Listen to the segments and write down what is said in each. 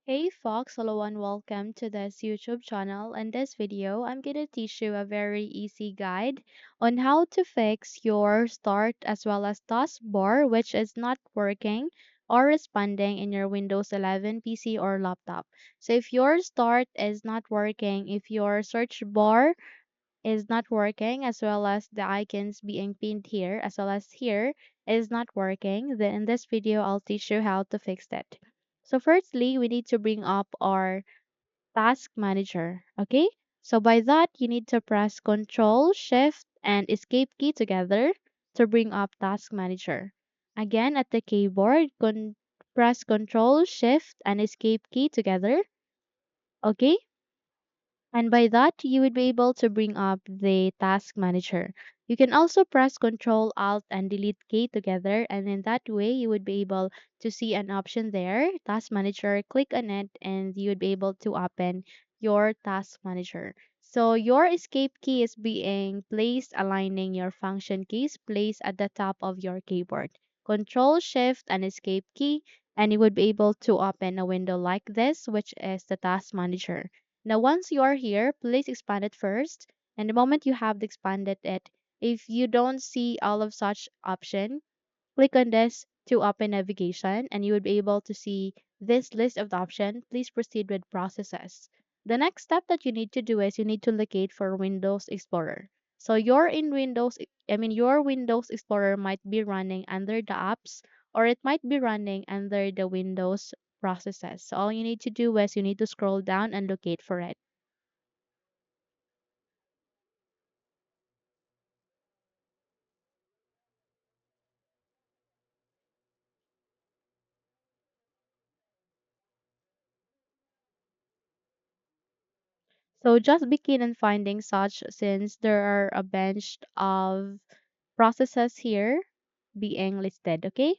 Hey Fox, hello and welcome to this YouTube channel. In this video, I'm going to teach you a very easy guide on how to fix your start as well as taskbar which is not working or responding in your Windows 11 PC or laptop. So if your start is not working, if your search bar is not working as well as the icons being pinned here as well as here is not working, then in this video I'll teach you how to fix it. So firstly, we need to bring up our task manager. Okay, so by that you need to press Control Shift and Escape key together to bring up task manager. Again, at the keyboard, press Control Shift and Escape key together. Okay, and by that, you would be able to bring up the task manager. You can also press Control Alt and Delete key together, and in that way, you would be able to see an option there, Task Manager. Click on it, and you would be able to open your Task Manager. So your escape key is being placed, aligning your function keys placed at the top of your keyboard. Control Shift and Escape key, and you would be able to open a window like this, which is the Task Manager. Now, once you are here, please expand it first. And the moment you have expanded it, if you don't see all of such option, click on this to open navigation and you would be able to see this list of the option. Please proceed with processes. The next step that you need to do is you need to locate for Windows Explorer. So you're in your Windows Explorer might be running under the apps or it might be running under the Windows processes. So all you need to do is you need to scroll down and locate for it. So just begin in finding such since there are a bunch of processes here being listed, okay?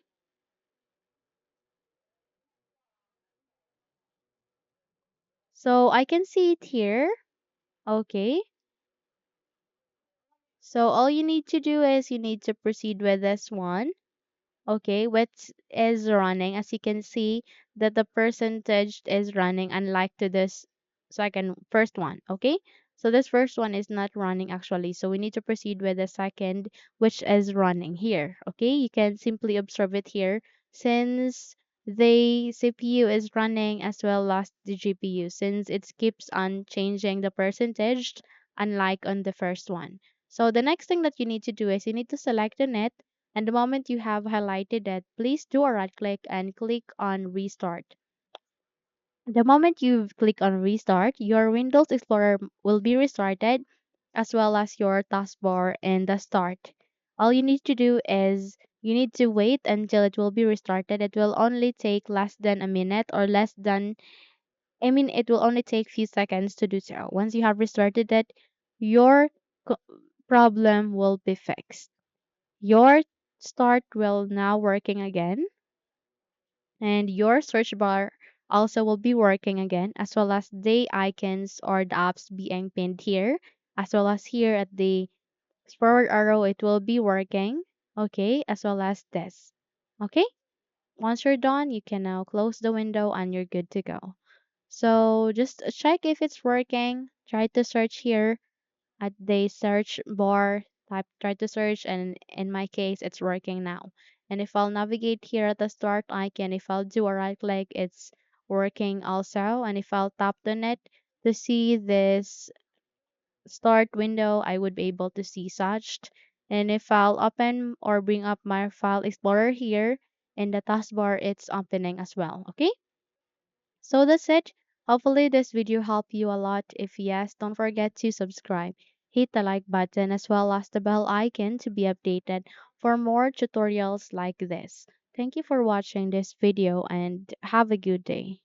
So I can see it here, okay? So all you need to do is you need to proceed with this one. Okay, which is running. As you can see that the percentage is running unlike to this first one. Okay, so this first one is not running actually, so we need to proceed with the second, which is running here. Okay, you can simply observe it here since the CPU is running as well as the GPU, since it keeps on changing the percentage unlike on the first one. So the next thing that you need to do is you need to select the net, and the moment you have highlighted it, please do a right click and click on restart. The moment you click on restart, your Windows Explorer will be restarted as well as your taskbar and the start. All you need to do is you need to wait until it will be restarted. It will only take less than a minute or less than, it will only take few seconds to do so. Once you have restarted it, your co- problem will be fixed. Your start will now working again, and your search bar also will be working again, as well as the icons or the apps being pinned here, as well as here at the forward arrow, it will be working, okay, as well as this. Okay, once you're done, you can now close the window and you're good to go. So just check if it's working. Try to search here at the search bar, try to search, and in my case it's working now. And if I'll navigate here at the start icon, if I'll do a right click, it's working also. And if I'll tap on it to see this start window, I would be able to see such. And if I'll open or bring up my file explorer here in the taskbar, it's opening as well. Okay, so that's it. Hopefully this video helped you a lot. If yes, don't forget to subscribe. Hit the like button as well as the bell icon to be updated for more tutorials like this. Thank you for watching this video and have a good day.